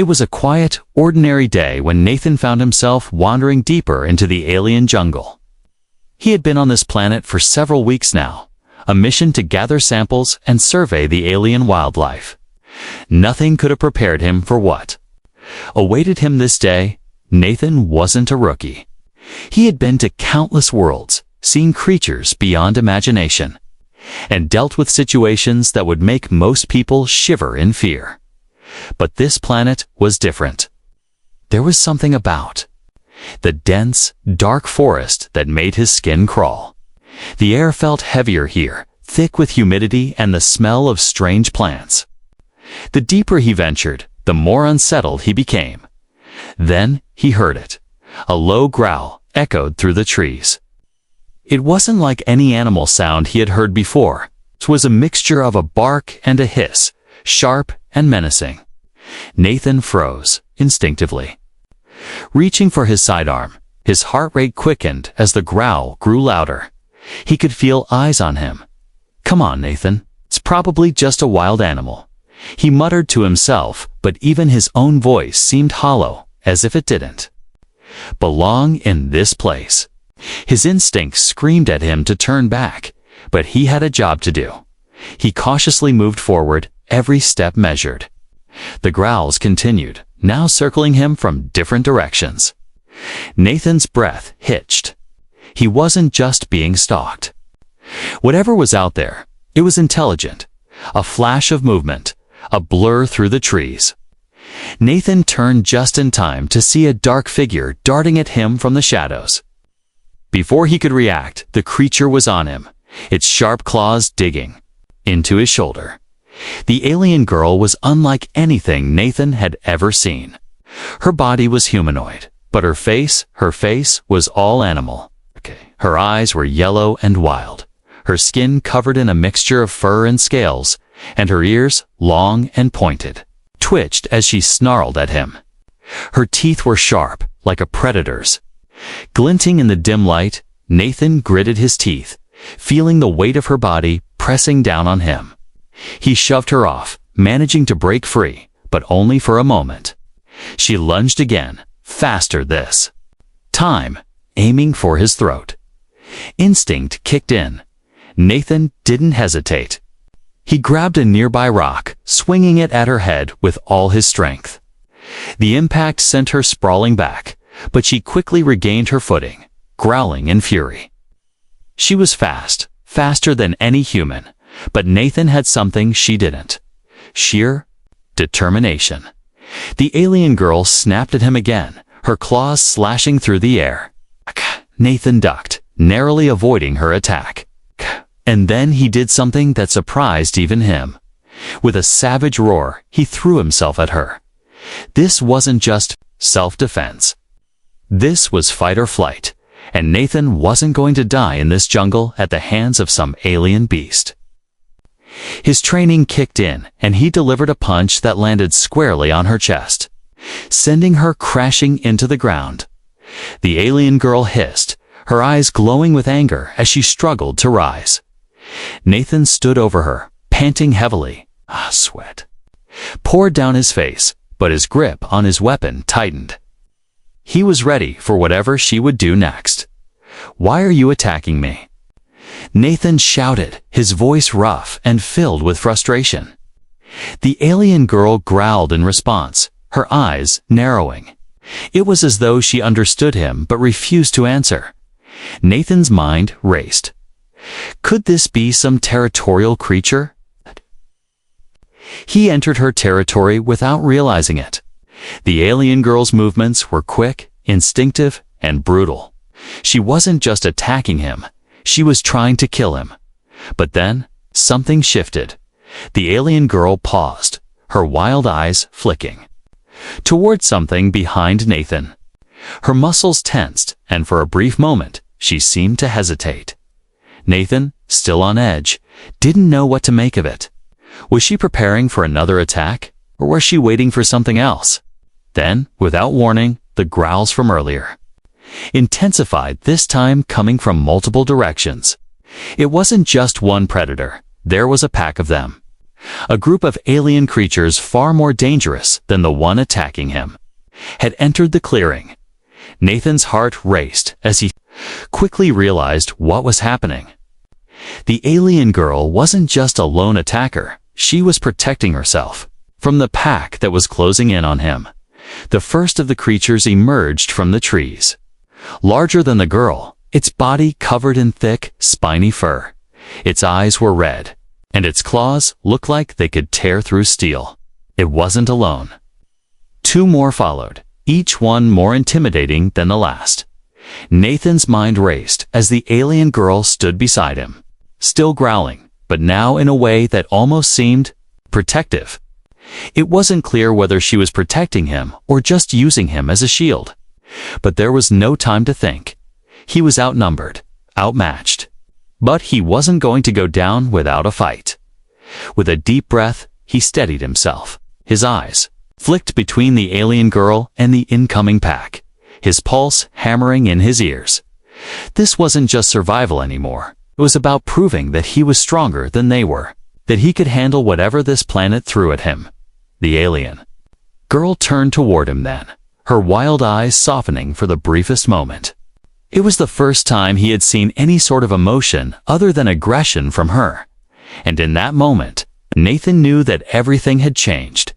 It was a quiet, ordinary day when Nathan found himself wandering deeper into the alien jungle. He had been on this planet for several weeks now, a mission to gather samples and survey the alien wildlife. Nothing could have prepared him for what awaited him this day. Nathan wasn't a rookie. He had been to countless worlds, seen creatures beyond imagination, and dealt with situations that would make most people shiver in fear. But this planet was different. There was something about the dense, dark forest that made his skin crawl. The air felt heavier here, thick with humidity and the smell of strange plants. The deeper he ventured, the more unsettled he became. Then he heard it. A low growl echoed through the trees. It wasn't like any animal sound he had heard before. It was a mixture of a bark and a hiss, sharp and menacing. Nathan froze, instinctively. Reaching for his sidearm, his heart rate quickened as the growl grew louder. He could feel eyes on him. "Come on, Nathan. It's probably just a wild animal," he muttered to himself, but even his own voice seemed hollow, as if it didn't belong in this place. His instincts screamed at him to turn back, but he had a job to do. He cautiously moved forward, every step measured. The growls continued, now circling him from different directions. Nathan's breath hitched. He wasn't just being stalked. Whatever was out there, it was intelligent. A flash of movement, a blur through the trees. Nathan turned just in time to see a dark figure darting at him from the shadows. Before he could react, the creature was on him, its sharp claws digging into his shoulder. The alien girl was unlike anything Nathan had ever seen. Her body was humanoid, but her face was all animal. Her eyes were yellow and wild, her skin covered in a mixture of fur and scales, and her ears, long and pointed, twitched as she snarled at him. Her teeth were sharp, like a predator's. Glinting in the dim light, Nathan gritted his teeth, feeling the weight of her body pressing down on him. He shoved her off, managing to break free, but only for a moment. She lunged again, faster this time, aiming for his throat. Instinct kicked in. Nathan didn't hesitate. He grabbed a nearby rock, swinging it at her head with all his strength. The impact sent her sprawling back, but she quickly regained her footing, growling in fury. She was fast, faster than any human, but Nathan had something she didn't: sheer determination. The alien girl snapped at him again, her claws slashing through the air. Nathan ducked, narrowly avoiding her attack. And then he did something that surprised even him. With a savage roar, he threw himself at her. This wasn't just self-defense. This was fight or flight, and Nathan wasn't going to die in this jungle at the hands of some alien beast. His training kicked in, and he delivered a punch that landed squarely on her chest, sending her crashing into the ground. The alien girl hissed, her eyes glowing with anger as she struggled to rise. Nathan stood over her, panting heavily. Sweat poured down his face, but his grip on his weapon tightened. He was ready for whatever she would do next. "Why are you attacking me?" Nathan shouted, his voice rough and filled with frustration. The alien girl growled in response, her eyes narrowing. It was as though she understood him but refused to answer. Nathan's mind raced. Could this be some territorial creature? He entered her territory without realizing it. The alien girl's movements were quick, instinctive, and brutal. She wasn't just attacking him, she was trying to kill him. But then, something shifted. The alien girl paused, her wild eyes flicking toward something behind Nathan. Her muscles tensed, and for a brief moment, she seemed to hesitate. Nathan, still on edge, didn't know what to make of it. Was she preparing for another attack, or was she waiting for something else? Then, without warning, the growls from earlier intensified, this time coming from multiple directions. It wasn't just one predator, there was a pack of them. A group of alien creatures far more dangerous than the one attacking him had entered the clearing. Nathan's heart raced as he quickly realized what was happening. The alien girl wasn't just a lone attacker, she was protecting herself from the pack that was closing in on him. The first of the creatures emerged from the trees. Larger than the girl, its body covered in thick, spiny fur. Its eyes were red, and its claws looked like they could tear through steel. It wasn't alone. Two more followed, each one more intimidating than the last. Nathan's mind raced as the alien girl stood beside him, still growling, but now in a way that almost seemed protective. It wasn't clear whether she was protecting him or just using him as a shield. But there was no time to think. He was outnumbered, outmatched. But he wasn't going to go down without a fight. With a deep breath, he steadied himself. His eyes flicked between the alien girl and the incoming pack, his pulse hammering in his ears. This wasn't just survival anymore. It was about proving that he was stronger than they were, that he could handle whatever this planet threw at him. The alien girl turned toward him then, her wild eyes softening for the briefest moment. It was the first time he had seen any sort of emotion other than aggression from her. And in that moment, Nathan knew that everything had changed.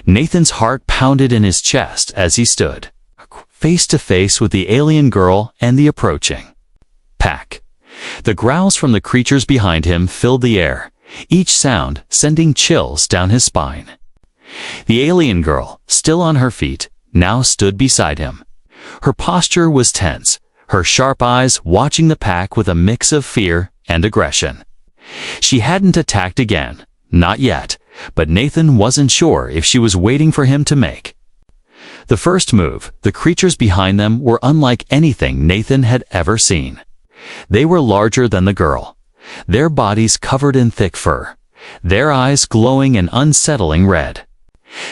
Nathan's heart pounded in his chest as he stood, face to face with the alien girl and the approaching pack. The growls from the creatures behind him filled the air, each sound sending chills down his spine. The alien girl, still on her feet, now stood beside him. Her posture was tense, her sharp eyes watching the pack with a mix of fear and aggression. She hadn't attacked again, not yet, but Nathan wasn't sure if she was waiting for him to make the first move. The creatures behind them were unlike anything Nathan had ever seen. They were larger than the girl, their bodies covered in thick fur, their eyes glowing an unsettling red.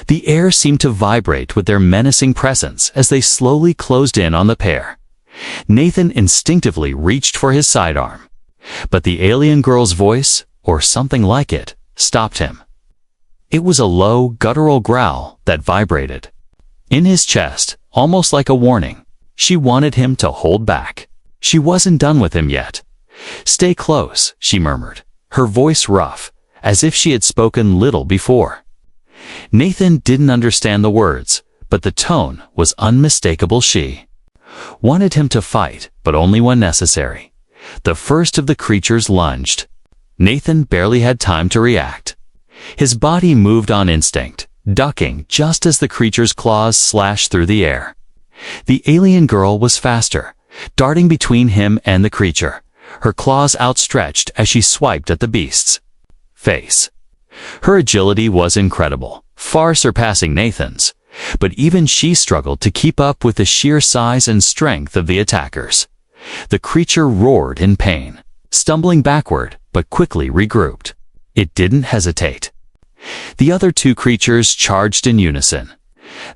The air seemed to vibrate with their menacing presence as they slowly closed in on the pair. Nathan instinctively reached for his sidearm, but the alien girl's voice, or something like it, stopped him. It was a low, guttural growl that vibrated in his chest, almost like a warning. She wanted him to hold back. She wasn't done with him yet. "Stay close," she murmured, her voice rough, as if she had spoken little before. Nathan didn't understand the words, but the tone was unmistakable. She wanted him to fight, but only when necessary. The first of the creatures lunged. Nathan barely had time to react. His body moved on instinct, ducking just as the creature's claws slashed through the air. The alien girl was faster, darting between him and the creature, her claws outstretched as she swiped at the beast's face. Her agility was incredible, far surpassing Nathan's, but even she struggled to keep up with the sheer size and strength of the attackers. The creature roared in pain, stumbling backward, but quickly regrouped. It didn't hesitate. The other two creatures charged in unison,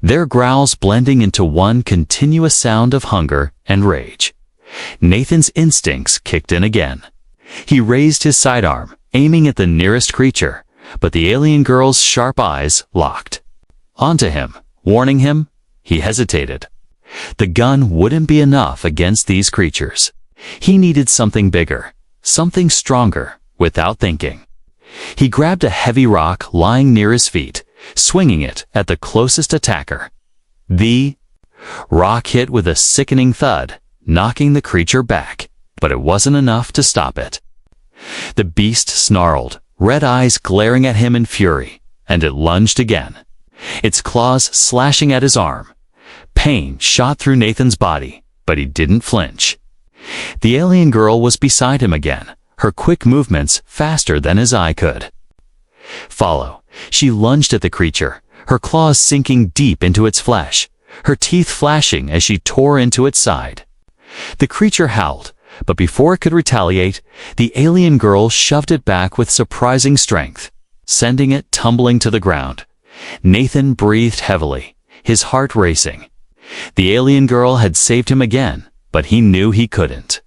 their growls blending into one continuous sound of hunger and rage. Nathan's instincts kicked in again. He raised his sidearm, aiming at the nearest creature, but the alien girl's sharp eyes locked onto him, warning him. He hesitated. The gun wouldn't be enough against these creatures. He needed something bigger, something stronger. Without thinking, he grabbed a heavy rock lying near his feet, swinging it at the closest attacker. The rock hit with a sickening thud, knocking the creature back, but it wasn't enough to stop it. The beast snarled, red eyes glaring at him in fury, and it lunged again, its claws slashing at his arm. Pain shot through Nathan's body, but he didn't flinch. The alien girl was beside him again, her quick movements faster than his eye could follow. She lunged at the creature, her claws sinking deep into its flesh, her teeth flashing as she tore into its side. The creature howled, but before it could retaliate, the alien girl shoved it back with surprising strength, sending it tumbling to the ground. Nathan breathed heavily, his heart racing. The alien girl had saved him again, but he knew he couldn't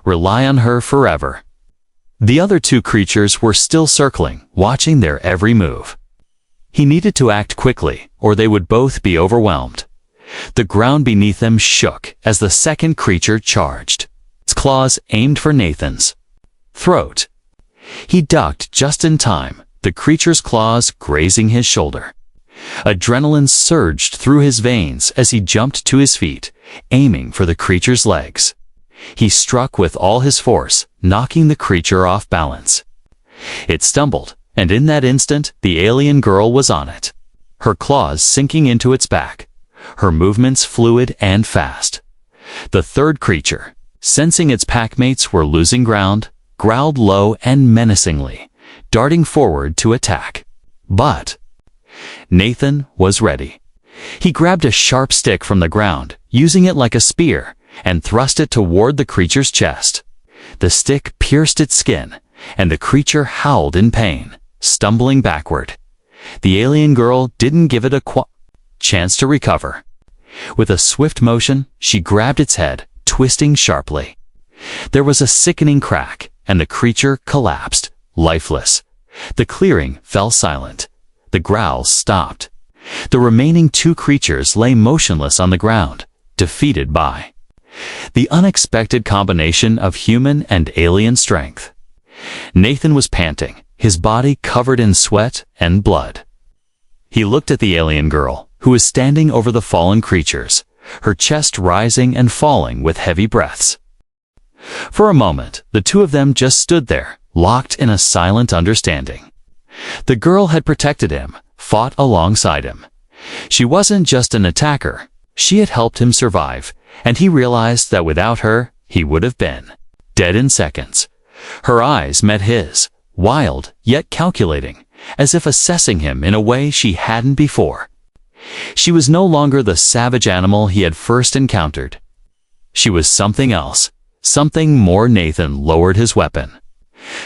rely on her forever. The other two creatures were still circling, watching their every move. He needed to act quickly, or they would both be overwhelmed. The ground beneath them shook as the second creature charged. Its claws aimed for Nathan's throat. He ducked just in time, the creature's claws grazing his shoulder. Adrenaline surged through his veins as he jumped to his feet, aiming for the creature's legs. He struck with all his force, knocking the creature off balance. It stumbled, and in that instant, the alien girl was on it, her claws sinking into its back, her movements fluid and fast. The third creature, sensing its packmates were losing ground, growled low and menacingly, darting forward to attack. But Nathan was ready. He grabbed a sharp stick from the ground, using it like a spear, and thrust it toward the creature's chest. The stick pierced its skin, and the creature howled in pain, stumbling backward. The alien girl didn't give it a chance to recover. With a swift motion, she grabbed its head, twisting sharply. There was a sickening crack, and the creature collapsed, lifeless. The clearing fell silent. The growls stopped. The remaining two creatures lay motionless on the ground, defeated by the unexpected combination of human and alien strength. Nathan was panting, his body covered in sweat and blood. He looked at the alien girl, who was standing over the fallen creatures, her chest rising and falling with heavy breaths. For a moment, the two of them just stood there, locked in a silent understanding. The girl had protected him, fought alongside him. She wasn't just an attacker, she had helped him survive, and he realized that without her, he would have been dead in seconds. Her eyes met his, wild yet calculating, as if assessing him in a way she hadn't before. She was no longer the savage animal he had first encountered. She was something else, something more. Nathan lowered his weapon.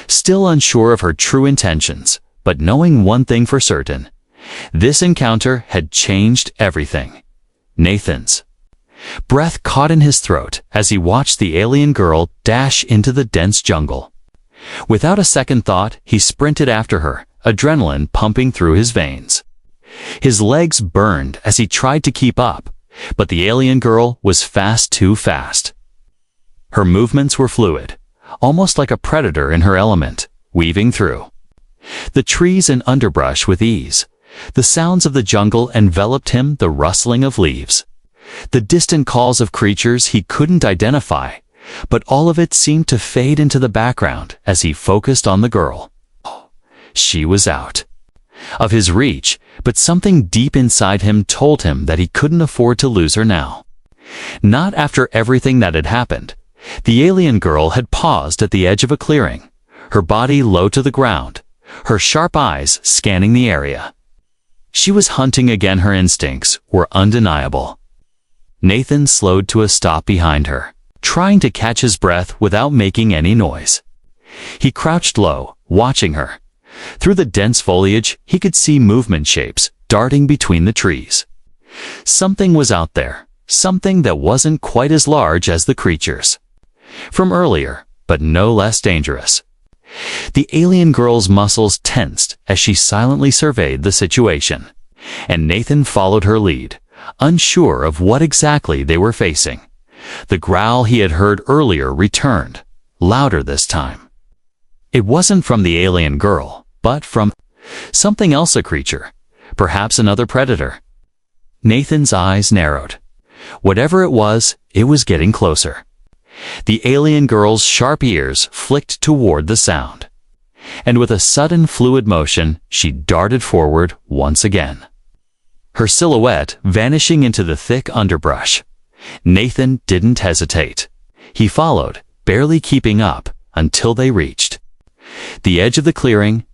Still unsure of her true intentions, but knowing one thing for certain, this encounter had changed everything. Nathan's breath caught in his throat as he watched the alien girl dash into the dense jungle. Without a second thought, he sprinted after her, adrenaline pumping through his veins. His legs burned as he tried to keep up, but the alien girl was too fast. Her movements were fluid, almost like a predator in her element, weaving through the trees and underbrush with ease. The sounds of the jungle enveloped him, the rustling of leaves, the distant calls of creatures he couldn't identify, but all of it seemed to fade into the background as he focused on the girl. She was out of his reach, but something deep inside him told him that he couldn't afford to lose her now. Not after everything that had happened. The alien girl had paused at the edge of a clearing, her body low to the ground, her sharp eyes scanning the area. She was hunting again. Her instincts were undeniable. Nathan slowed to a stop behind her, trying to catch his breath without making any noise. He crouched low, watching her. Through the dense foliage, he could see movement shapes darting between the trees. Something was out there, something that wasn't quite as large as the creatures from earlier, but no less dangerous. The alien girl's muscles tensed as she silently surveyed the situation, and Nathan followed her lead, unsure of what exactly they were facing. The growl he had heard earlier returned, louder this time. It wasn't from the alien girl, but from something else, a creature, perhaps another predator. Nathan's eyes narrowed. Whatever it was getting closer. The alien girl's sharp ears flicked toward the sound, and with a sudden fluid motion, she darted forward once again, her silhouette vanishing into the thick underbrush. Nathan didn't hesitate. He followed, barely keeping up, until they reached the edge of the clearing,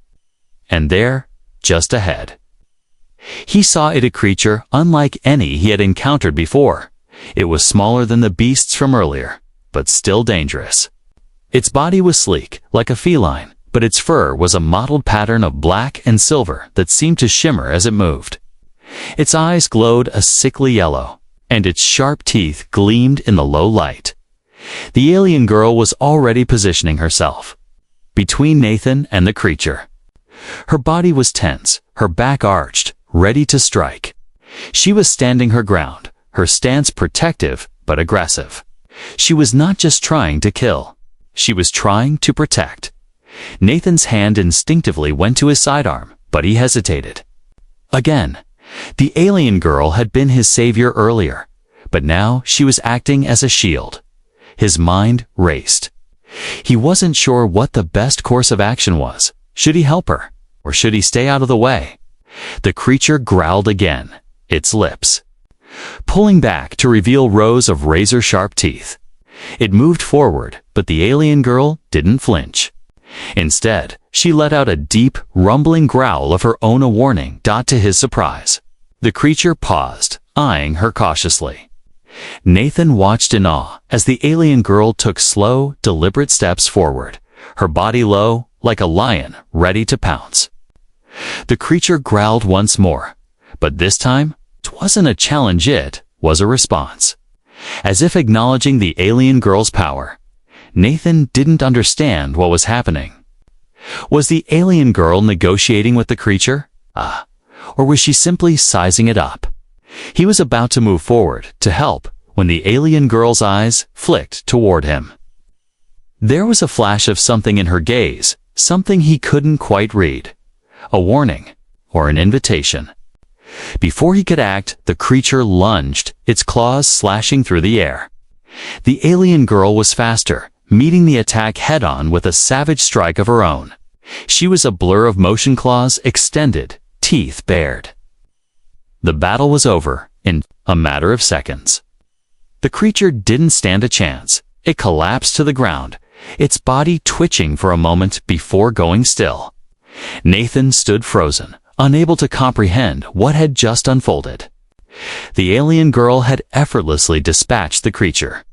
and there, just ahead, he saw it, a creature unlike any he had encountered before. It was smaller than the beasts from earlier, but still dangerous. Its body was sleek, like a feline, but its fur was a mottled pattern of black and silver that seemed to shimmer as it moved. Its eyes glowed a sickly yellow, and its sharp teeth gleamed in the low light. The alien girl was already positioning herself. between Nathan and the creature. Her body was tense, her back arched, ready to strike. She was standing her ground, her stance protective but aggressive. She was not just trying to kill. She was trying to protect. Nathan's hand instinctively went to his sidearm, but he hesitated. Again, the alien girl had been his savior earlier, but now she was acting as a shield. His mind raced. He wasn't sure what the best course of action was. Should he help her, or should he stay out of the way? The creature growled again, its lips pulling back to reveal rows of razor-sharp teeth. It moved forward, but the alien girl didn't flinch. Instead, she let out a deep, rumbling growl of her own, a warning. To his surprise, the creature paused, eyeing her cautiously. Nathan watched in awe as the alien girl took slow, deliberate steps forward, her body low, like a lion ready to pounce. The creature growled once more, but this time, 'twasn't a challenge, it was a response. As if acknowledging the alien girl's power, Nathan didn't understand what was happening. Was the alien girl negotiating with the creature? Or was she simply sizing it up? He was about to move forward to help when the alien girl's eyes flicked toward him. There was a flash of something in her gaze, something he couldn't quite read. A warning, or an invitation. Before he could act, the creature lunged, its claws slashing through the air. The alien girl was faster, meeting the attack head-on with a savage strike of her own. She was a blur of motion, claws extended, teeth bared. The battle was over in a matter of seconds. The creature didn't stand a chance. It collapsed to the ground, its body twitching for a moment before going still. Nathan stood frozen, unable to comprehend what had just unfolded. The alien girl had effortlessly dispatched the creature,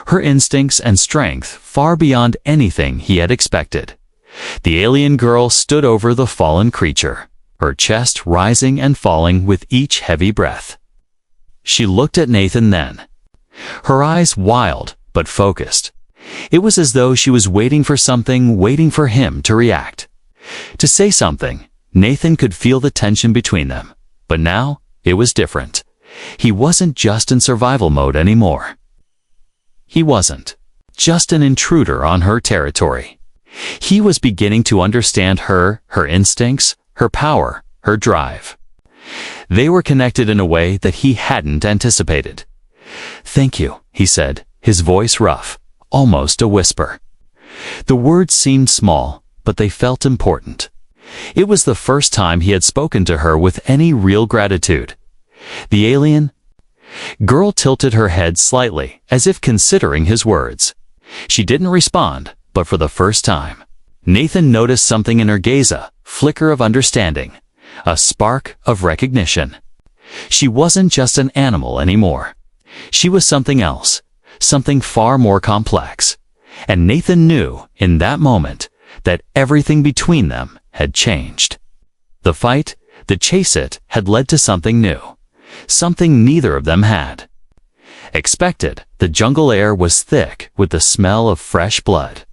her instincts and strength far beyond anything he had expected. The alien girl stood over the fallen creature, her chest rising and falling with each heavy breath. She looked at Nathan then, her eyes wild but focused. It was as though she was waiting for something, waiting for him to react, to say something. Nathan could feel the tension between them, but now it was different. He wasn't just in survival mode anymore. He wasn't just an intruder on her territory. He was beginning to understand her instincts, her power, her drive. They were connected in a way that he hadn't anticipated. "Thank you," he said, his voice rough, almost a whisper. The words seemed small, but they felt important. It was the first time he had spoken to her with any real gratitude. The alien girl tilted her head slightly, as if considering his words. She didn't respond, but for the first time, Nathan noticed something in her gaze, a flicker of understanding, a spark of recognition. She wasn't just an animal anymore. She was something else, something far more complex. And Nathan knew, in that moment, that everything between them had changed. The fight, the chase had led to something new, something neither of them had expected. The jungle air was thick with the smell of fresh blood.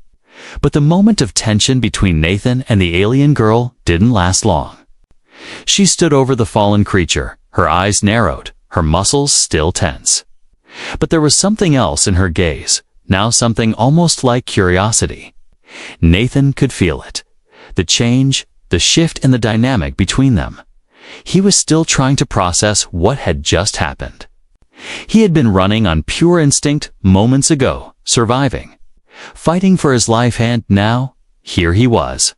But the moment of tension between Nathan and the alien girl didn't last long. She stood over the fallen creature, her eyes narrowed, her muscles still tense. But there was something else in her gaze, now something almost like curiosity. Nathan could feel it. The change, the shift in the dynamic between them. He was still trying to process what had just happened. He had been running on pure instinct moments ago, surviving, fighting for his life, and now, here he was,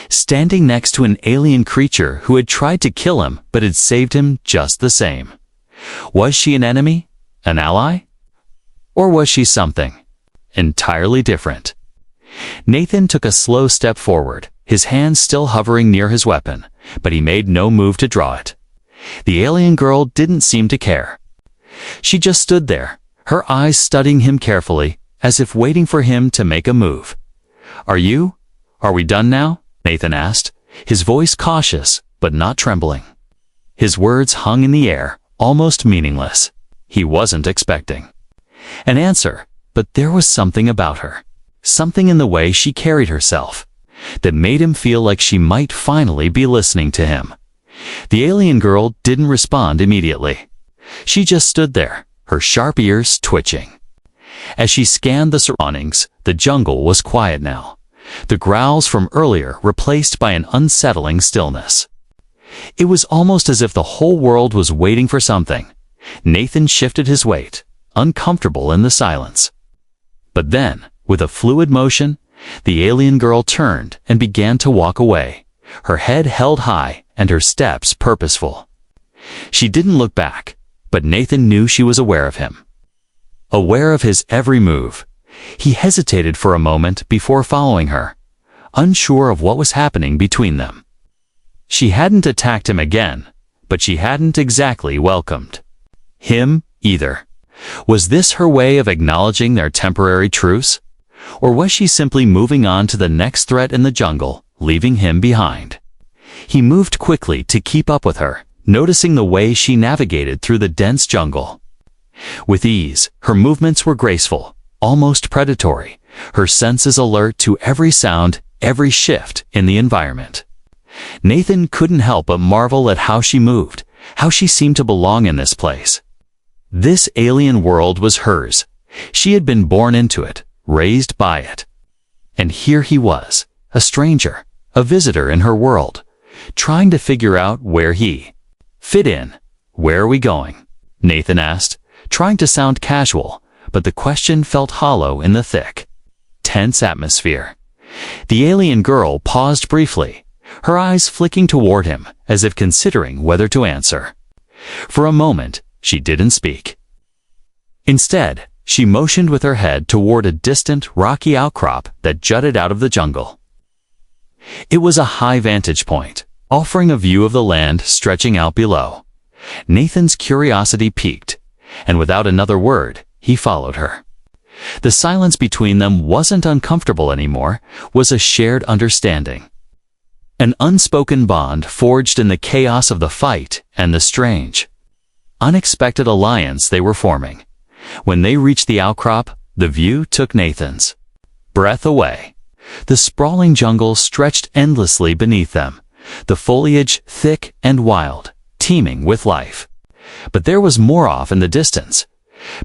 standing next to an alien creature who had tried to kill him but had saved him just the same. Was she an enemy? An ally? Or was she something entirely different? Nathan took a slow step forward, his hand still hovering near his weapon, but he made no move to draw it. The alien girl didn't seem to care. She just stood there, her eyes studying him carefully, as if waiting for him to make a move. Are we done now?" Nathan asked, his voice cautious but not trembling. His words hung in the air, almost meaningless. He wasn't expecting an answer, but there was something about her, something in the way she carried herself, that made him feel like she might finally be listening to him. The alien girl didn't respond immediately. She just stood there, her sharp ears twitching. As she scanned the surroundings, the jungle was quiet now, the growls from earlier replaced by an unsettling stillness. It was almost as if the whole world was waiting for something. Nathan shifted his weight, uncomfortable in the silence. But then, with a fluid motion, the alien girl turned and began to walk away, her head held high and her steps purposeful. She didn't look back, but Nathan knew she was aware of him. Aware of his every move, he hesitated for a moment before following her, unsure of what was happening between them. She hadn't attacked him again, but she hadn't exactly welcomed him either. Was this her way of acknowledging their temporary truce? Or was she simply moving on to the next threat in the jungle, leaving him behind? He moved quickly to keep up with her, noticing the way she navigated through the dense jungle. With ease, her movements were graceful, almost predatory, her senses alert to every sound, every shift in the environment. Nathan couldn't help but marvel at how she moved, how she seemed to belong in this place. This alien world was hers. She had been born into it, raised by it. And here he was, a stranger, a visitor in her world, trying to figure out where he fit in. "Where are we going?" Nathan asked, trying to sound casual, but the question felt hollow in the thick, tense atmosphere. The alien girl paused briefly, her eyes flicking toward him as if considering whether to answer. For a moment, she didn't speak. Instead, she motioned with her head toward a distant, rocky outcrop that jutted out of the jungle. It was a high vantage point, offering a view of the land stretching out below. Nathan's curiosity piqued, and without another word, he followed her. The silence between them wasn't uncomfortable anymore, was a shared understanding. An unspoken bond forged in the chaos of the fight and the strange, unexpected alliance they were forming. When they reached the outcrop, the view took Nathan's breath away. The sprawling jungle stretched endlessly beneath them, the foliage thick and wild, teeming with life. But there was more off in the distance.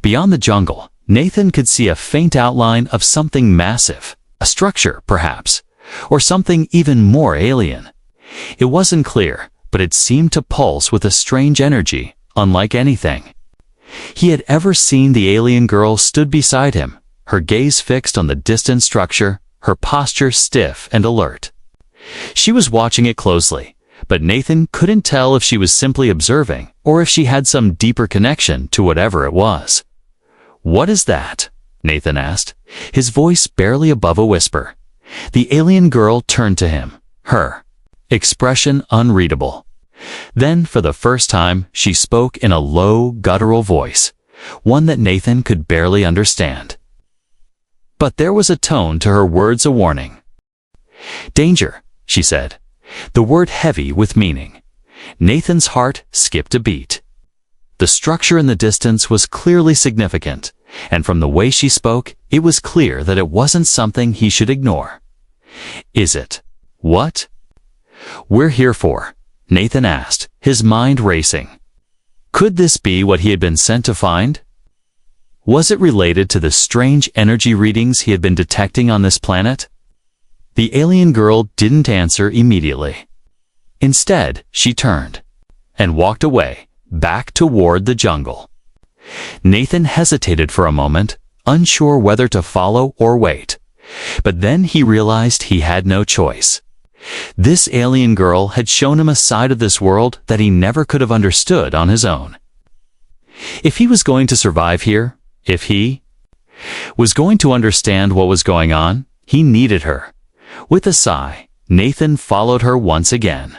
Beyond the jungle, Nathan could see a faint outline of something massive, a structure, perhaps, or something even more alien. It wasn't clear, but it seemed to pulse with a strange energy, unlike anything he had ever seen. The alien girl stood beside him, her gaze fixed on the distant structure, her posture stiff and alert. She was watching it closely, but Nathan couldn't tell if she was simply observing or if she had some deeper connection to whatever it was. "What is that?" Nathan asked, his voice barely above a whisper. The alien girl turned to him, her expression unreadable. Then, for the first time, she spoke in a low, guttural voice, one that Nathan could barely understand. But there was a tone to her words, a warning. "Danger," she said, the word heavy with meaning. Nathan's heart skipped a beat. The structure in the distance was clearly significant, and from the way she spoke, it was clear that it wasn't something he should ignore. "Is it what we're here for?" Nathan asked, his mind racing. Could this be what he had been sent to find? Was it related to the strange energy readings he had been detecting on this planet? The alien girl didn't answer immediately. Instead, she turned and walked away, back toward the jungle. Nathan hesitated for a moment, unsure whether to follow or wait. But then he realized he had no choice. This alien girl had shown him a side of this world that he never could have understood on his own. If he was going to survive here, if he was going to understand what was going on, he needed her. With a sigh, Nathan followed her once again.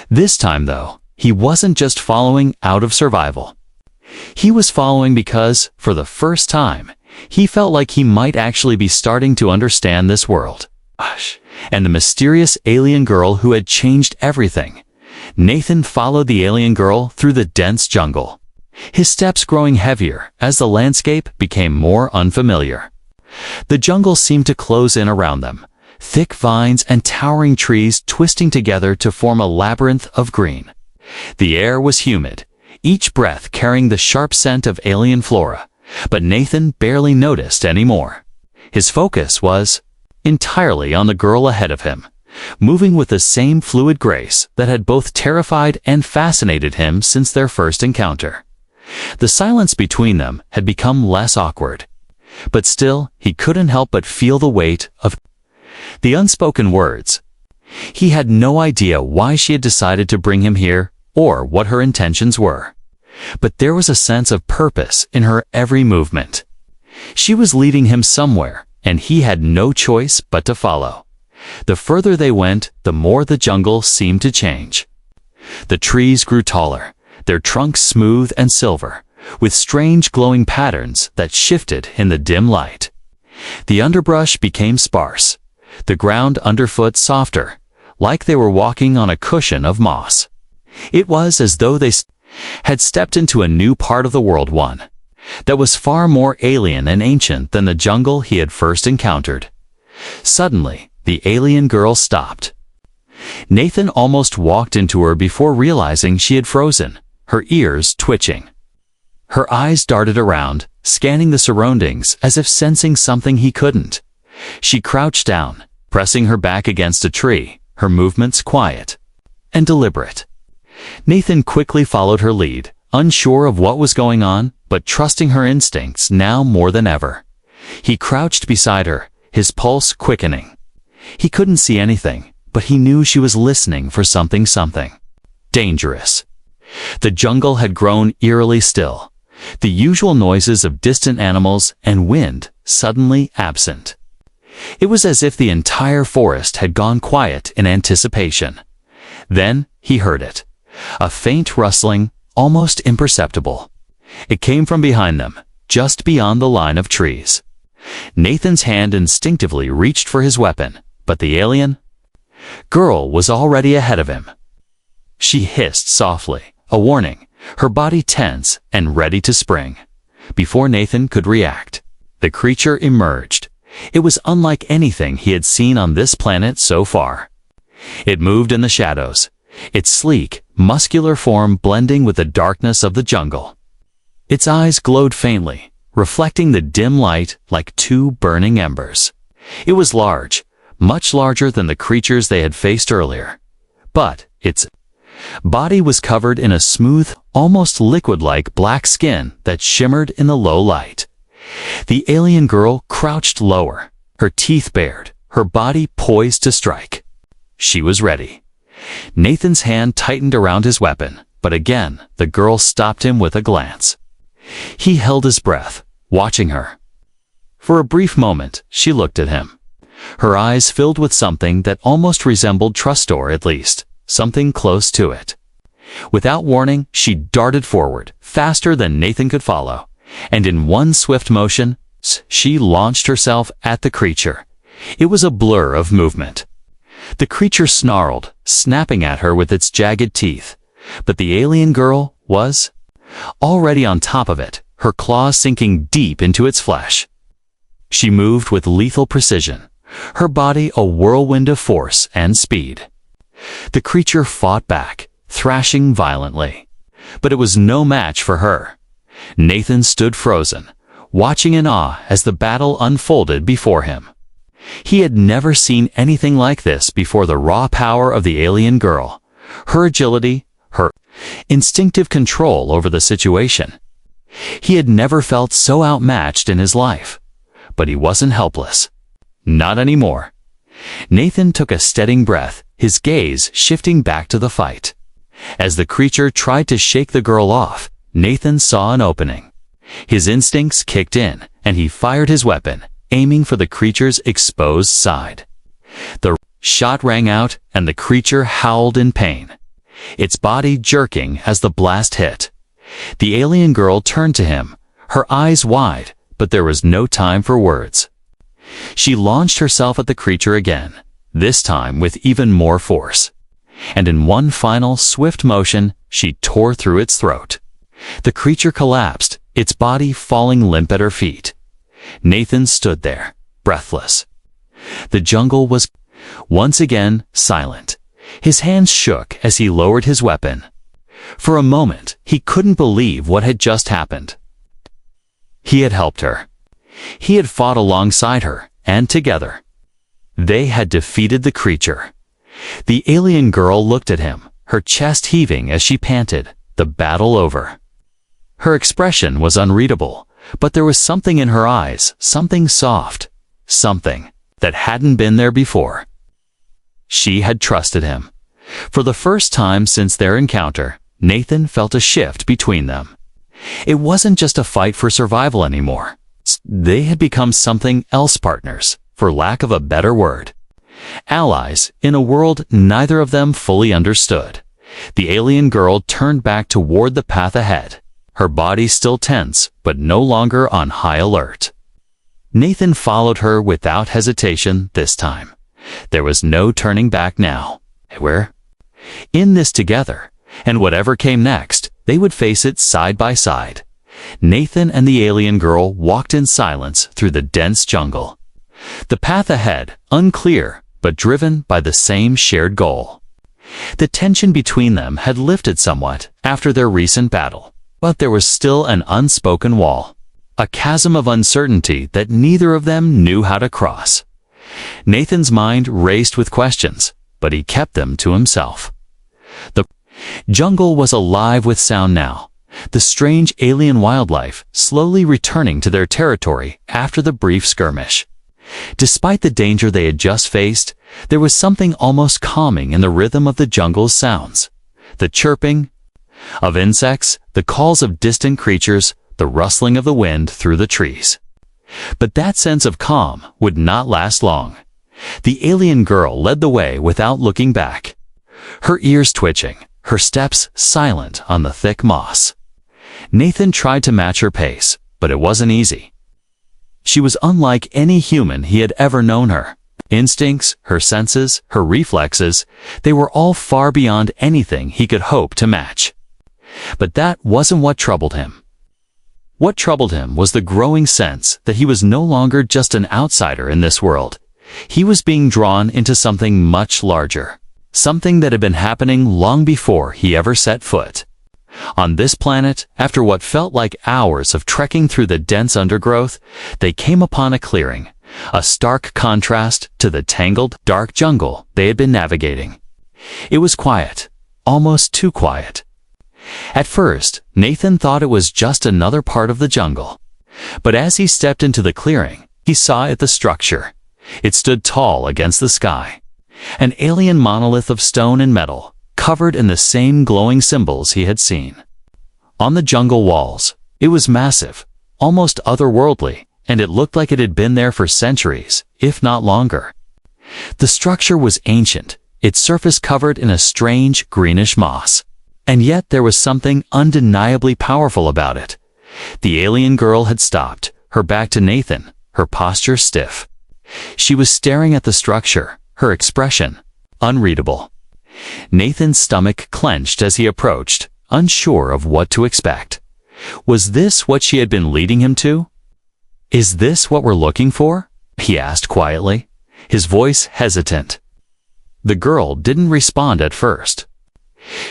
This time, though, he wasn't just following out of survival. He was following because, for the first time, he felt like he might actually be starting to understand this world. And the mysterious alien girl who had changed everything. Nathan followed the alien girl through the dense jungle, his steps growing heavier as the landscape became more unfamiliar. The jungle seemed to close in around them, thick vines and towering trees twisting together to form a labyrinth of green. The air was humid, each breath carrying the sharp scent of alien flora, but Nathan barely noticed anymore. His focus was entirely on the girl ahead of him, moving with the same fluid grace that had both terrified and fascinated him since their first encounter. The silence between them had become less awkward, but still he couldn't help but feel the weight of the unspoken words. He had no idea why she had decided to bring him here or what her intentions were, but there was a sense of purpose in her every movement. She was leading him somewhere, and he had no choice but to follow. The further they went, the more the jungle seemed to change. The trees grew taller, their trunks smooth and silver, with strange glowing patterns that shifted in the dim light. The underbrush became sparse, the ground underfoot softer, like they were walking on a cushion of moss. It was as though they had stepped into a new part of the world, one that was far more alien and ancient than the jungle he had first encountered. Suddenly, the alien girl stopped. Nathan almost walked into her before realizing she had frozen, her ears twitching. Her eyes darted around, scanning the surroundings as if sensing something he couldn't. She crouched down, pressing her back against a tree, her movements quiet and deliberate. Nathan quickly followed her lead, unsure of what was going on, but trusting her instincts now more than ever. He crouched beside her, his pulse quickening. He couldn't see anything, but he knew she was listening for something dangerous. The jungle had grown eerily still, the usual noises of distant animals and wind suddenly absent. It was as if the entire forest had gone quiet in anticipation. Then he heard it, a faint rustling, almost imperceptible. It came from behind them, just beyond the line of trees. Nathan's hand instinctively reached for his weapon, but the alien girl was already ahead of him. She hissed softly, a warning, her body tense and ready to spring. Before Nathan could react, the creature emerged. It was unlike anything he had seen on this planet so far. It moved in the shadows, its sleek, muscular form blending with the darkness of the jungle. Its eyes glowed faintly, reflecting the dim light like two burning embers. It was large, much larger than the creatures they had faced earlier, but its body was covered in a smooth, almost liquid-like black skin that shimmered in the low light. The alien girl crouched lower, her teeth bared, her body poised to strike. She was ready. Nathan's hand tightened around his weapon, but again the girl stopped him with a glance. He held his breath, watching her. For a brief moment, she looked at him. Her eyes filled with something that almost resembled trust, or at least, something close to it. Without warning, she darted forward, faster than Nathan could follow, and in one swift motion, she launched herself at the creature. It was a blur of movement. The creature snarled, snapping at her with its jagged teeth, but the alien girl was already on top of it, her claws sinking deep into its flesh. She moved with lethal precision, her body a whirlwind of force and speed. The creature fought back, thrashing violently, but it was no match for her. Nathan stood frozen, watching in awe as the battle unfolded before him. He had never seen anything like this before. The raw power of the alien girl, her agility, her instinctive control over the situation. He had never felt so outmatched in his life, but he wasn't helpless. Not anymore. Nathan took a steadying breath, his gaze shifting back to the fight. As the creature tried to shake the girl off, Nathan saw an opening. His instincts kicked in, and he fired his weapon, aiming for the creature's exposed side. The shot rang out, and the creature howled in pain, its body jerking as the blast hit. The alien girl turned to him, her eyes wide, but there was no time for words. She launched herself at the creature again, this time with even more force. And in one final swift motion, she tore through its throat. The creature collapsed, its body falling limp at her feet. Nathan stood there, breathless. The jungle was once again silent. His hands shook as he lowered his weapon. For a moment, he couldn't believe what had just happened. He had helped her. He had fought alongside her, and together, they had defeated the creature. The alien girl looked at him, her chest heaving as she panted, the battle over. Her expression was unreadable, but there was something in her eyes, something soft, something that hadn't been there before. She had trusted him. For the first time since their encounter, Nathan felt a shift between them. It wasn't just a fight for survival anymore. They had become something else, partners, for lack of a better word. Allies in a world neither of them fully understood. The alien girl turned back toward the path ahead, her body still tense, but no longer on high alert. Nathan followed her without hesitation this time. There was no turning back now. We're in this together, and whatever came next, they would face it side by side. Nathan and the alien girl walked in silence through the dense jungle. The path ahead, unclear, but driven by the same shared goal. The tension between them had lifted somewhat after their recent battle, but there was still an unspoken wall, a chasm of uncertainty that neither of them knew how to cross. Nathan's mind raced with questions, but he kept them to himself. The jungle was alive with sound now, the strange alien wildlife slowly returning to their territory after the brief skirmish. Despite the danger they had just faced, there was something almost calming in the rhythm of the jungle's sounds. The chirping of insects, the calls of distant creatures, the rustling of the wind through the trees. But that sense of calm would not last long. The alien girl led the way without looking back, her ears twitching, her steps silent on the thick moss. Nathan tried to match her pace, but it wasn't easy. She was unlike any human he had ever known her. Instincts, her senses, her reflexes, they were all far beyond anything he could hope to match. But that wasn't what troubled him. What troubled him was the growing sense that he was no longer just an outsider in this world. He was being drawn into something much larger, something that had been happening long before he ever set foot. On this planet, after what felt like hours of trekking through the dense undergrowth, they came upon a clearing, a stark contrast to the tangled, dark jungle they had been navigating. It was quiet, almost too quiet. At first, Nathan thought it was just another part of the jungle. But as he stepped into the clearing, he saw the structure. It stood tall against the sky. An alien monolith of stone and metal, covered in the same glowing symbols he had seen. On the jungle walls, it was massive, almost otherworldly, and it looked like it had been there for centuries, if not longer. The structure was ancient, its surface covered in a strange greenish moss. And yet there was something undeniably powerful about it. The alien girl had stopped, her back to Nathan, her posture stiff. She was staring at the structure, her expression unreadable. Nathan's stomach clenched as he approached, unsure of what to expect. Was this what she had been leading him to? "Is this what we're looking for?" he asked quietly, his voice hesitant. The girl didn't respond at first.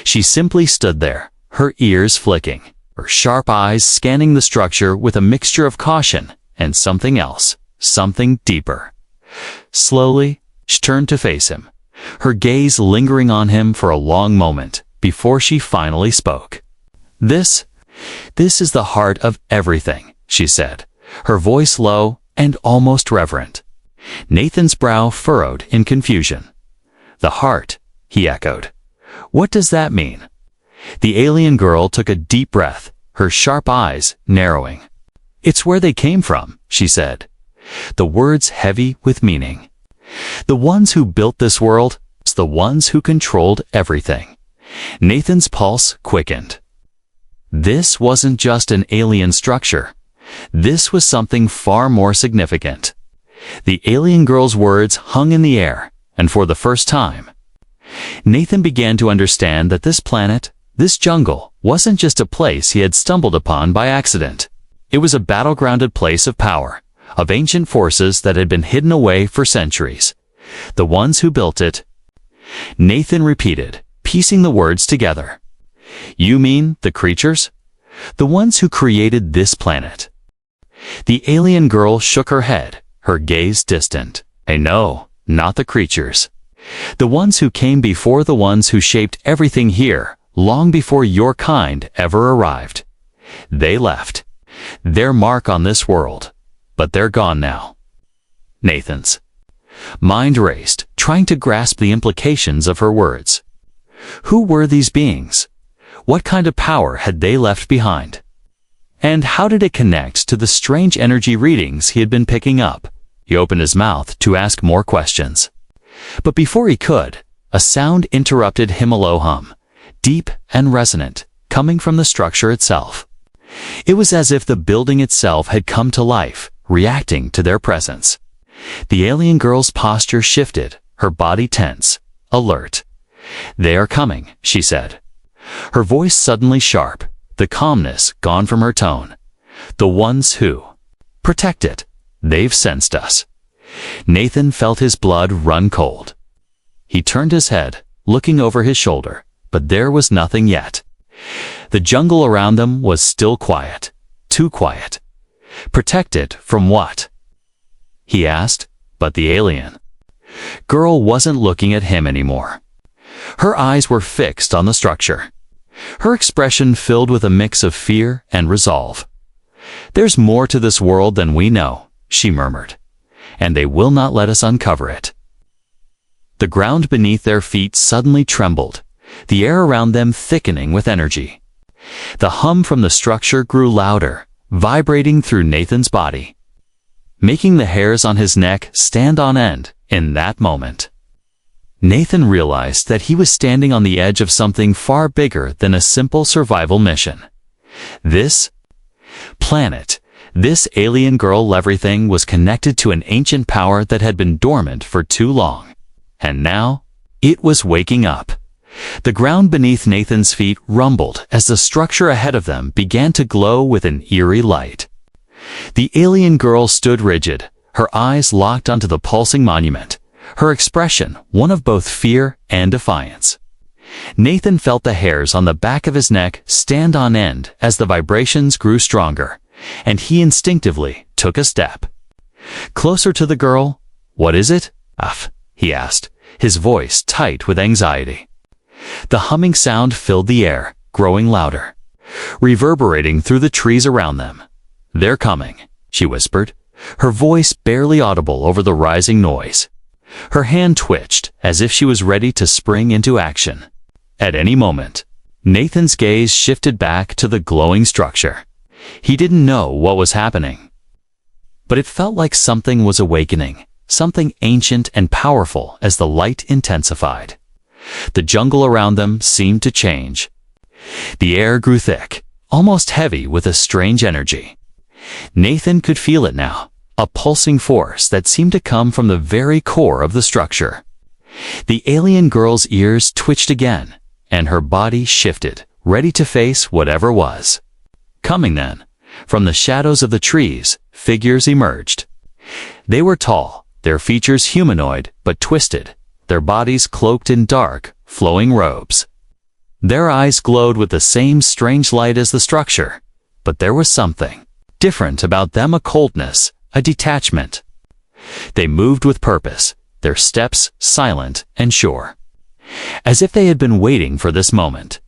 She simply stood there, her ears flicking, her sharp eyes scanning the structure with a mixture of caution and something else, something deeper. Slowly, she turned to face him, her gaze lingering on him for a long moment before she finally spoke. This is the heart of everything," she said, her voice low and almost reverent. Nathan's brow furrowed in confusion. "The heart," he echoed. "What does that mean?" The alien girl took a deep breath, her sharp eyes narrowing. "It's where they came from," she said, the words heavy with meaning. "The ones who built this world, the ones who controlled everything." Nathan's pulse quickened. This wasn't just an alien structure. This was something far more significant. The alien girl's words hung in the air, and for the first time, Nathan began to understand that this planet, this jungle, wasn't just a place he had stumbled upon by accident. It was a battlegrounded place of power, of ancient forces that had been hidden away for centuries. The ones who built it. Nathan repeated, piecing the words together. You mean the creatures? The ones who created this planet. The alien girl shook her head, her gaze distant. No, not the creatures. The ones who came before, the ones who shaped everything here, long before your kind ever arrived. They left their mark on this world, but they're gone now. Nathan's mind raced, trying to grasp the implications of her words. Who were these beings? What kind of power had they left behind? And how did it connect to the strange energy readings he had been picking up? He opened his mouth to ask more questions. But before he could, a sound interrupted him, a low hum, deep and resonant, coming from the structure itself. It was as if the building itself had come to life, reacting to their presence. The alien girl's posture shifted, her body tense, alert. They are coming, she said. Her voice suddenly sharp, the calmness gone from her tone. The ones who protect it. They've sensed us. Nathan felt his blood run cold. He turned his head, looking over his shoulder, but there was nothing yet. The jungle around them was still quiet, too quiet. Protected from what? He asked, but the alien girl wasn't looking at him anymore. Her eyes were fixed on the structure. Her expression filled with a mix of fear and resolve. There's more to this world than we know, she murmured, and they will not let us uncover it. The ground beneath their feet suddenly trembled, the air around them thickening with energy. The hum from the structure grew louder, vibrating through Nathan's body, making the hairs on his neck stand on end in that moment. Nathan realized that he was standing on the edge of something far bigger than a simple survival mission. This planet, this alien girl, everything was connected to an ancient power that had been dormant for too long. And now, it was waking up. The ground beneath Nathan's feet rumbled as the structure ahead of them began to glow with an eerie light. The alien girl stood rigid, her eyes locked onto the pulsing monument, her expression one of both fear and defiance. Nathan felt the hairs on the back of his neck stand on end as the vibrations grew stronger, and he instinctively took a step closer to the girl. What is it? He asked, his voice tight with anxiety. The humming sound filled the air, growing louder, reverberating through the trees around them. They're coming, she whispered, her voice barely audible over the rising noise. Her hand twitched as if she was ready to spring into action. At any moment, Nathan's gaze shifted back to the glowing structure. He didn't know what was happening, but it felt like something was awakening, something ancient and powerful as the light intensified. The jungle around them seemed to change. The air grew thick, almost heavy with a strange energy. Nathan could feel it now, a pulsing force that seemed to come from the very core of the structure. The alien girl's ears twitched again, and her body shifted, ready to face whatever was coming. Then, from the shadows of the trees, figures emerged. They were tall, their features humanoid but twisted, their bodies cloaked in dark, flowing robes. Their eyes glowed with the same strange light as the structure, but there was something different about them, a coldness, a detachment. They moved with purpose, their steps silent and sure, as if they had been waiting for this moment.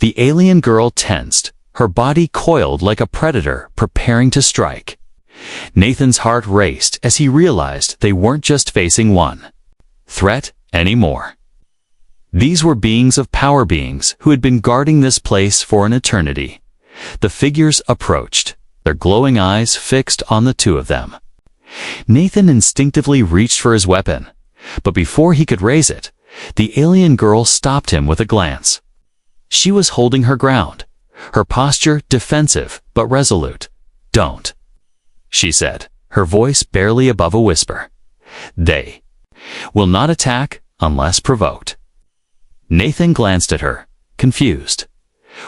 The alien girl tensed, her body coiled like a predator preparing to strike. Nathan's heart raced as he realized they weren't just facing one threat anymore. These were beings of power, beings who had been guarding this place for an eternity. The figures approached, their glowing eyes fixed on the two of them. Nathan instinctively reached for his weapon, but before he could raise it, the alien girl stopped him with a glance. She was holding her ground, her posture defensive but resolute. "Don't," she said, her voice barely above a whisper. "They will not attack unless provoked." Nathan glanced at her, confused.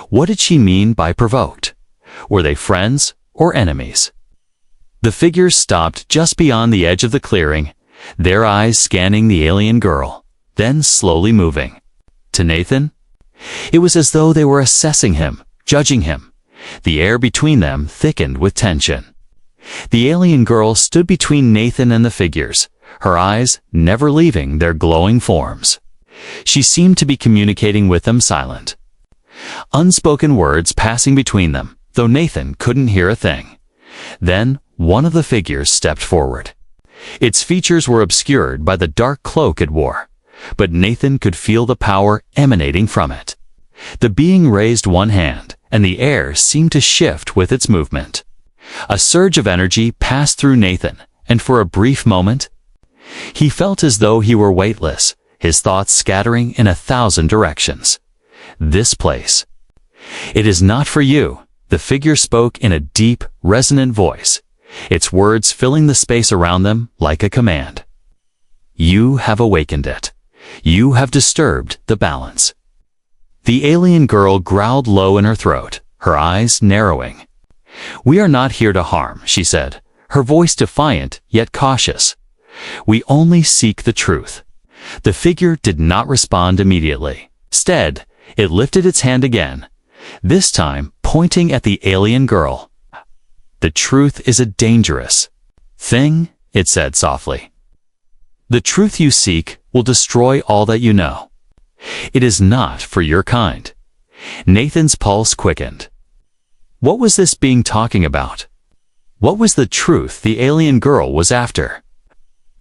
What did she mean by provoked? Were they friends or enemies? The figures stopped just beyond the edge of the clearing, their eyes scanning the alien girl, then slowly moving. To Nathan, it was as though they were assessing him, judging him. The air between them thickened with tension. The alien girl stood between Nathan and the figures, her eyes never leaving their glowing forms. She seemed to be communicating with them silent. Unspoken words passing between them, though Nathan couldn't hear a thing. Then one of the figures stepped forward. Its features were obscured by the dark cloak it wore, but Nathan could feel the power emanating from it. The being raised one hand, and the air seemed to shift with its movement. A surge of energy passed through Nathan, and for a brief moment, he felt as though he were weightless, his thoughts scattering in 1,000 directions. This place. It is not for you, the figure spoke in a deep, resonant voice, its words filling the space around them like a command. You have awakened it. You have disturbed the balance. The alien girl growled low in her throat, her eyes narrowing. We are not here to harm, she said, her voice defiant yet cautious. We only seek the truth. The figure did not respond immediately. Instead, it lifted its hand again, this time pointing at the alien girl. The truth is a dangerous thing, it said softly. The truth you seek will destroy all that you know. It is not for your kind. Nathan's pulse quickened. What was this being talking about? What was the truth the alien girl was after?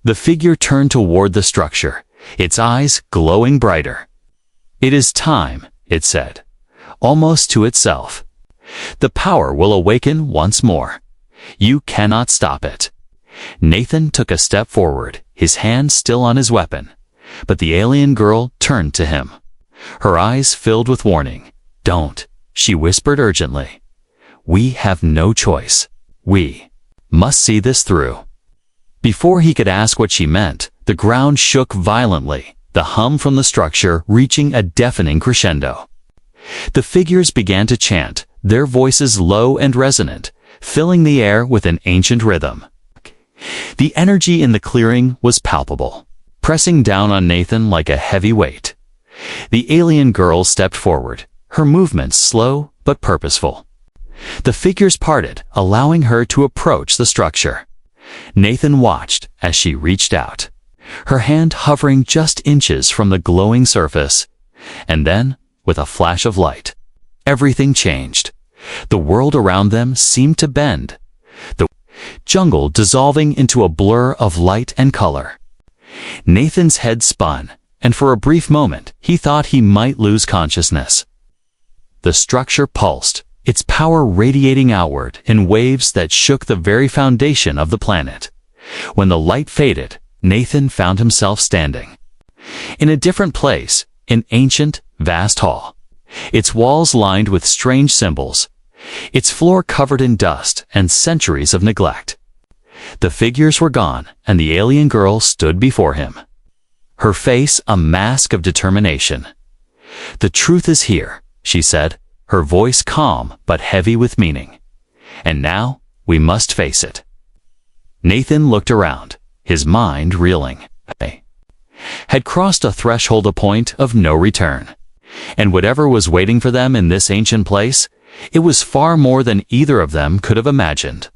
The figure turned toward the structure, its eyes glowing brighter. It is time, it said, almost to itself. The power will awaken once more. You cannot stop it. Nathan took a step forward, his hand still on his weapon, but the alien girl turned to him. Her eyes filled with warning. Don't, she whispered urgently. We have no choice. We must see this through. Before he could ask what she meant, the ground shook violently, the hum from the structure reaching a deafening crescendo. The figures began to chant, their voices low and resonant, filling the air with an ancient rhythm. The energy in the clearing was palpable, pressing down on Nathan like a heavy weight. The alien girl stepped forward, her movements slow but purposeful. The figures parted, allowing her to approach the structure. Nathan watched as she reached out, her hand hovering just inches from the glowing surface. And then, with a flash of light, everything changed. The world around them seemed to bend, the jungle dissolving into a blur of light and color. Nathan's head spun, and for a brief moment he thought he might lose consciousness. The structure pulsed, its power radiating outward in waves that shook the very foundation of the planet. When the light faded, Nathan found himself standing in a different place, an ancient, vast hall, its walls lined with strange symbols, its floor covered in dust and centuries of neglect. The figures were gone, and the alien girl stood before him, her face a mask of determination. The truth is here, she said, her voice calm but heavy with meaning. And now, we must face it. Nathan looked around, his mind reeling. They had crossed a threshold, a point of no return. And whatever was waiting for them in this ancient place, it was far more than either of them could have imagined.